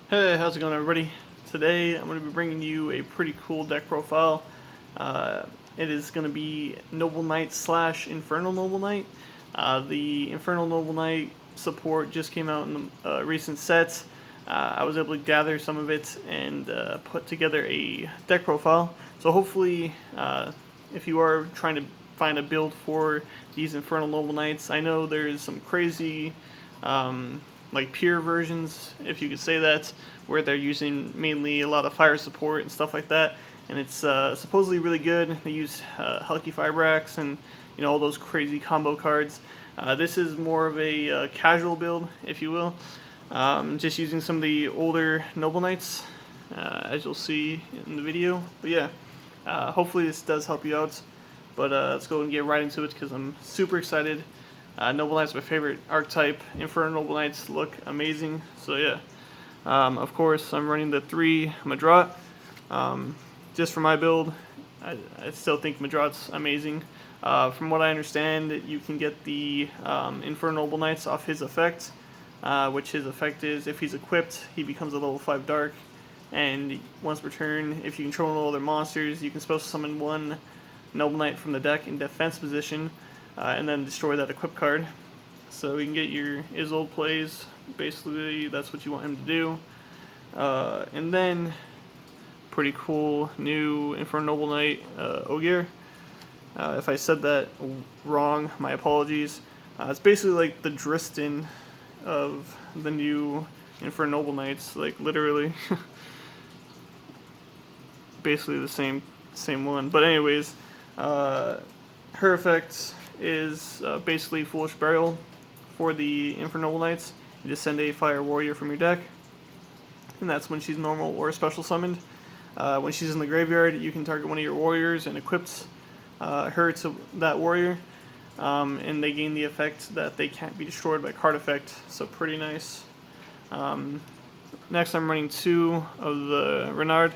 Hey, how's it going, everybody? Today I'm going to be bringing you a pretty cool deck profile. Uh, it is going to be Noble Knight slash Infernal Noble Knight. The Infernal Noble Knight support just came out in the recent sets. I was able to gather some of it and put together a deck profile. So hopefully, if you are trying to find a build for these Infernal Noble Knights, I know there's some crazy like pure versions, if you could say that, where they're using mainly a lot of fire support and stuff like that, and it's supposedly really good. They use Hulky Fibrax and all those crazy combo cards. This is more of a casual build, if you will, just using some of the older Noble Knights, as you'll see in the video. But yeah, hopefully this does help you out. But let's go and get right into it because I'm super excited. Noble Knight's my favorite archetype. Inferno Noble Knights look amazing. So yeah, of course I'm running the 3 Madrat. Just for my build, I still think Madrat's amazing. From what I understand, you can get the Inferno Noble Knights off his effect, which his effect is if he's equipped, he becomes a level 5 dark. And once per turn, if you control no other monsters, you can special summon one Noble Knight from the deck in defense position, and then destroy that equip card. So you can get your Isolde plays. Basically, that's what you want him to do. And then, pretty cool new Infernoble Knight Ogier. If I said that wrong, my apologies. It's basically like the Dristan of the new Infernoble Knights, like literally. Basically the same one. But anyways, her effect is basically Foolish Burial for the Infernoble Knights. You just send a Fire Warrior from your deck, and that's when she's normal or special summoned. When she's in the graveyard, you can target one of your warriors and equip her to that warrior, and they gain the effect that they can't be destroyed by card effect, so pretty nice. Next I'm running 2 of the Renard.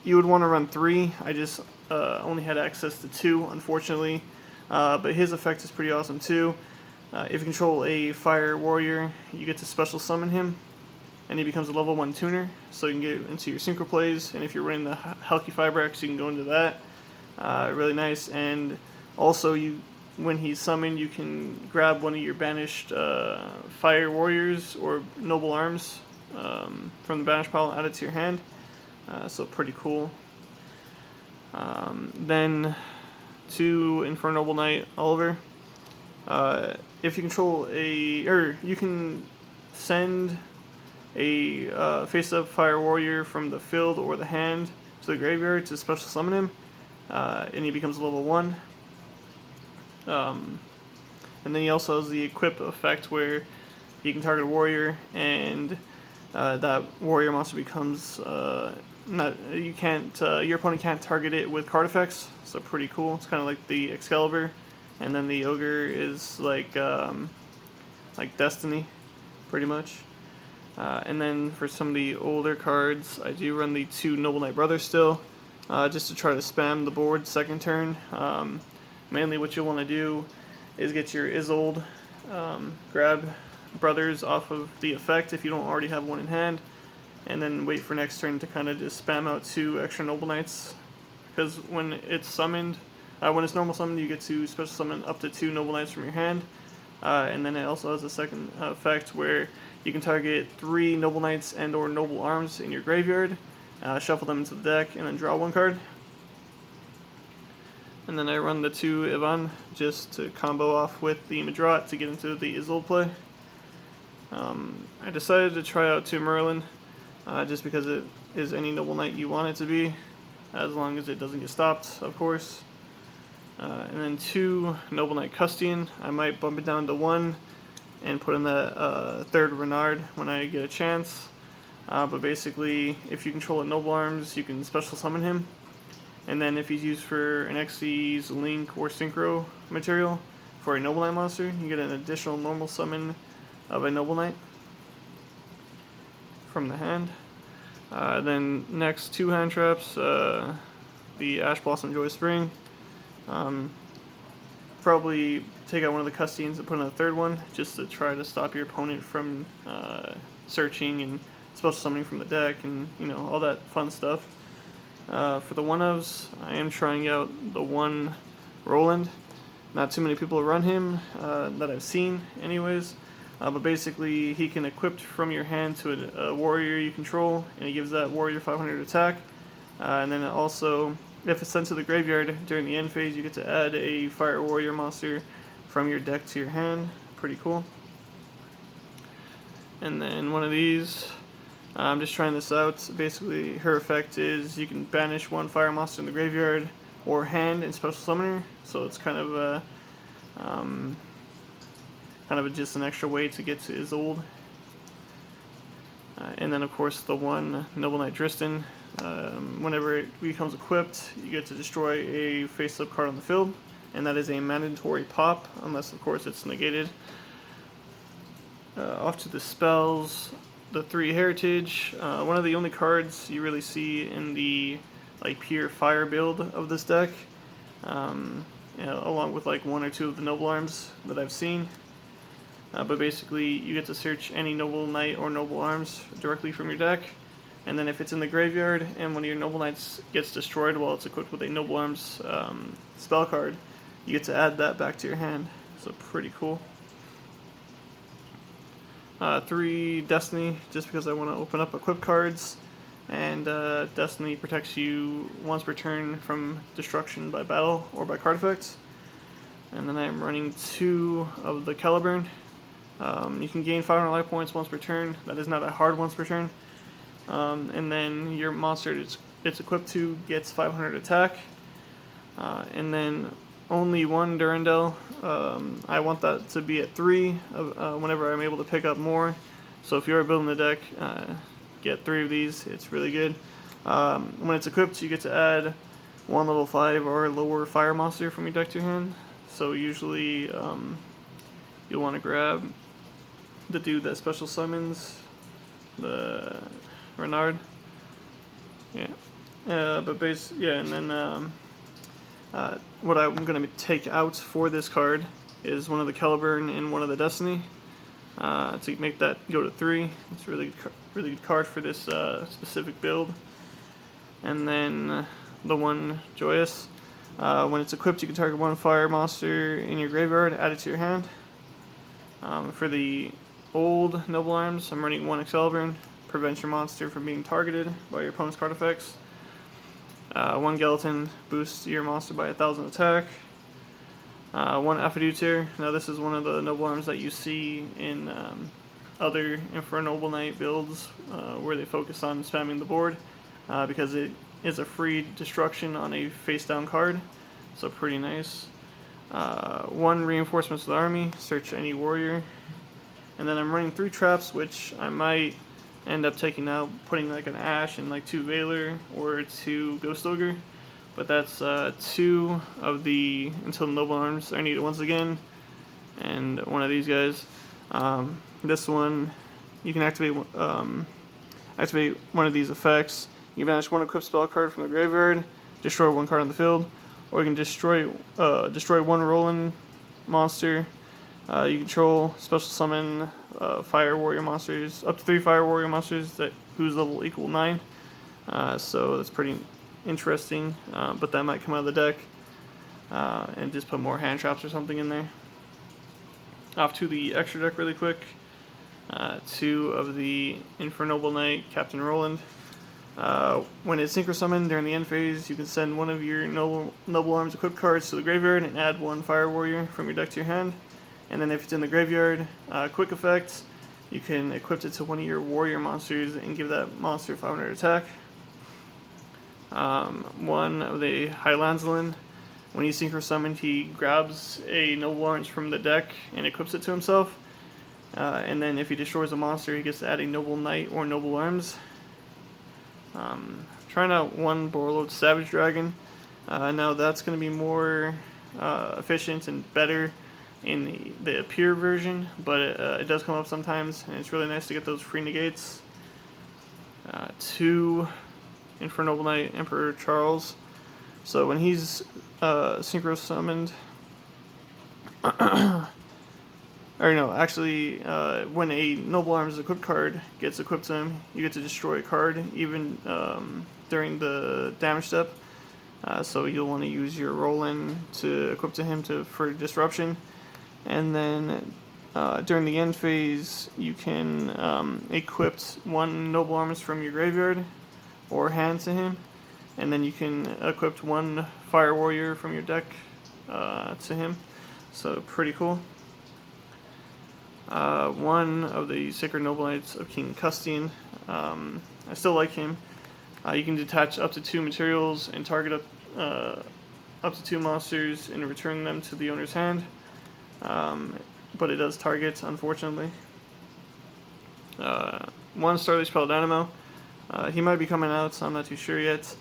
You would want to run 3. I just only had access to 2, unfortunately. But his effect is pretty awesome too. If you control a fire warrior, you get to special summon him, and he becomes a level 1 tuner, so you can get into your synchro plays, and if you're running the Hulky Fibrax, you can go into that. Really nice. And also, when he's summoned, you can grab one of your banished fire warriors or noble arms from the banish pile and add it to your hand. So pretty cool. Then 2 Infernoble Knight Oliver. If you control you can send a face-up fire warrior from the field or the hand to the graveyard to special summon him, and he becomes level 1. And then he also has the equip effect where you can target a warrior, and that warrior monster becomes your opponent can't target it with card effects, so pretty cool. It's kind of like the Excalibur, and then the Ogre is like Destiny, pretty much. And then for some of the older cards, I do run the 2 Noble Knight Brothers still, just to try to spam the board second turn. Mainly what you'll want to do is get your Isolde, grab Brothers off of the effect if you don't already have one in hand, and then wait for next turn to kind of just spam out 2 extra Noble Knights. Because when it's summoned, when it's normal summoned, you get to special summon up to 2 Noble Knights from your hand. And then it also has a second effect where you can target 3 Noble Knights and or Noble Arms in your graveyard, shuffle them into the deck, and then draw 1 card. And then I run the 2 Ivan just to combo off with the Madrat to get into the Isolde play. I decided to try out 2 Merlin, just because it is any Noble Knight you want it to be, as long as it doesn't get stopped, of course. And then 2 Noble Knight Custian. I might bump it down to 1 and put in the 3rd Renard when I get a chance. But basically, if you control a Noble Arms, you can special summon him. And then if he's used for an Xyz, Link, or Synchro material for a Noble Knight monster, you get an additional normal summon of a Noble Knight from the hand. Then next 2 hand traps, the Ash Blossom Joy Spring. probably take out one of the cutscenes and put in a third one, just to try to stop your opponent from searching and special summoning from the deck, and all that fun stuff. For the 1-ofs, I am trying out the 1 Roland. Not too many people run him that I've seen anyways. But basically, he can equip from your hand to a warrior you control, and he gives that warrior 500 attack. And then also, if it's sent to the graveyard during the end phase, you get to add a fire warrior monster from your deck to your hand. Pretty cool. And then one of these, I'm just trying this out. Basically, her effect is you can banish 1 fire monster in the graveyard or hand and special summoner. So it's kind of a just an extra way to get to Isolde. And then of course the 1 Noble Knight Dristan. Whenever it becomes equipped, you get to destroy a face-up card on the field, and that is a mandatory pop, unless of course it's negated. Off to the spells, the 3 Heritage. One of the only cards you really see in the pure fire build of this deck, along with 1 or 2 of the Noble Arms that I've seen. But basically, you get to search any Noble Knight or Noble Arms directly from your deck, and then if it's in the graveyard and one of your Noble Knights gets destroyed while it's equipped with a Noble Arms spell card, you get to add that back to your hand. So pretty cool. 3 Destiny, just because I want to open up equip cards, and Destiny protects you once per turn from destruction by battle or by card effects. And then I'm running 2 of the Caliburn. You can gain 500 life points once per turn. That is not a hard once per turn. And then your monster it's equipped to gets 500 attack. And then only 1 Durandal. I want that to be at 3 whenever I'm able to pick up more. So if you're building the deck, get 3 of these. It's really good. When it's equipped, you get to add 1 level 5 or lower fire monster from your deck to your hand. So usually you'll want to grab the dude that special summons, the Renard. Yeah. And then what I'm going to take out for this card is 1 of the Caliburn and 1 of the Destiny to make that go to 3. It's a really good card for this specific build. And then the 1 Joyous. When it's equipped, you can target 1 fire monster in your graveyard, add it to your hand. For the old Noble Arms, I'm running 1 Excalibur, prevents your monster from being targeted by your opponent's card effects. 1 Gelatin, boosts your monster by 1000 attack. 1 Aphaduter. Now this is one of the Noble Arms that you see in other Infernoble Knight builds where they focus on spamming the board because it is a free destruction on a face-down card, so pretty nice. 1 Reinforcements to the army, search any warrior. And then I'm running 3 traps, which I might end up taking out, putting an Ash and 2 Valor or 2 Ghost Ogre. But that's 2 of the Until the Noble Arms are needed once again, and 1 of these guys. This one, you can activate 1 of these effects. You can banish 1 equipped spell card from the graveyard, destroy 1 card on the field, or you can destroy 1 Roland monster. You control special summon fire warrior monsters, up to 3 fire warrior monsters whose level equal 9. So that's pretty interesting, but that might come out of the deck and just put more hand traps or something in there. Off to the extra deck really quick. 2 of the Infernoble Knight, Captain Roland. When it's synchro summoned during the end phase, you can send 1 of your Noble Arms equipped cards to the graveyard and add 1 fire warrior from your deck to your hand. And then if it's in the graveyard, quick effect, you can equip it to 1 of your warrior monsters and give that monster 500 attack. 1 of the High Lancelin. When he's synchro summoned, he grabs a Noble Arms from the deck and equips it to himself. And then if he destroys a monster, he gets to add a Noble Knight or Noble Arms. Trying out 1 Borlode Savage Dragon. Now that's going to be more efficient and better in the pure version, but it does come up sometimes, and it's really nice to get those free negates. 2 Infernoble Knight Emperor Charles. So when he's synchro summoned, or no, actually, when a Noble Arms equipped card gets equipped to him, you get to destroy a card even during the damage step. So you'll want to use your roll-in to equip to him for disruption, and then during the end phase, you can equip one Noble Arms from your graveyard or hand to him, and then you can equip one Fire Warrior from your deck to him. So pretty cool. One of the Sacred Noble Knights of King Custian. I still like him. You can detach up to 2 materials and target up to 2 monsters and return them to the owner's hand. But it does target, unfortunately. One Starlight Spell Dynamo. He might be coming out, so I'm not too sure yet.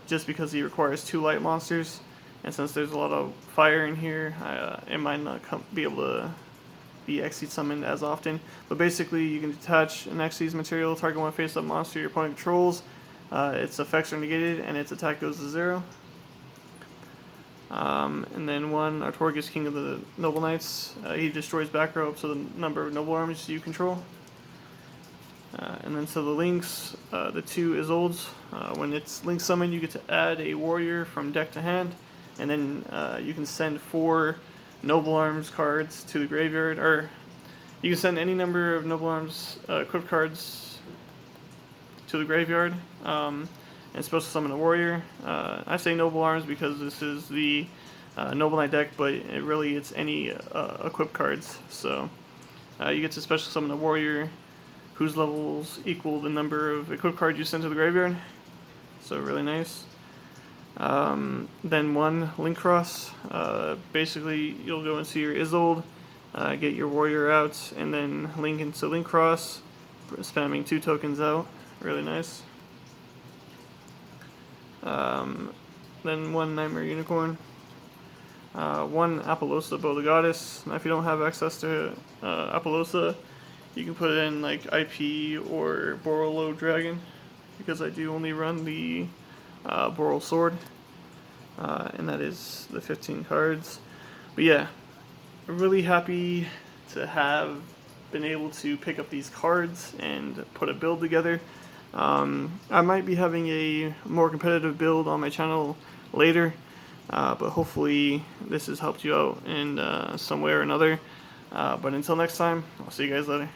Just because he requires 2 light monsters, and since there's a lot of fire in here, it might not be able to be Xyz summoned as often. But basically, you can detach an Xyz material, target one face-up monster your opponent controls. Its effects are negated, and its attack goes to 0. And then one Artorigus, King of the Noble Knights. He destroys back row up to the number of Noble Armies you control. And then so the links, the 2 Isoldes. When it's link summoned, you get to add a warrior from deck to hand, and then you can send 4 Noble Arms cards to the graveyard, or you can send any number of Noble Arms equipped cards to the graveyard. And it's supposed to summon a warrior. I say Noble Arms because this is the Noble Knight deck, but it's any equipped cards. So you get to special summon a warrior whose levels equal the number of equipped cards you send to the graveyard. So really nice. Then one Link Cross. Basically, you'll go into your Isolde, get your warrior out, and then link into Link Cross, spamming 2 tokens out. Really nice. Then one Nightmare Unicorn. One Apollosa Bow the Goddess. Now, if you don't have access to Apollosa, you can put it in like IP or Borolo Dragon, because I do only run the Boral Sword, and that is the 15 cards. But yeah, I'm really happy to have been able to pick up these cards and put a build together. I might be having a more competitive build on my channel later, but hopefully this has helped you out in some way or another. But until next time, I'll see you guys later.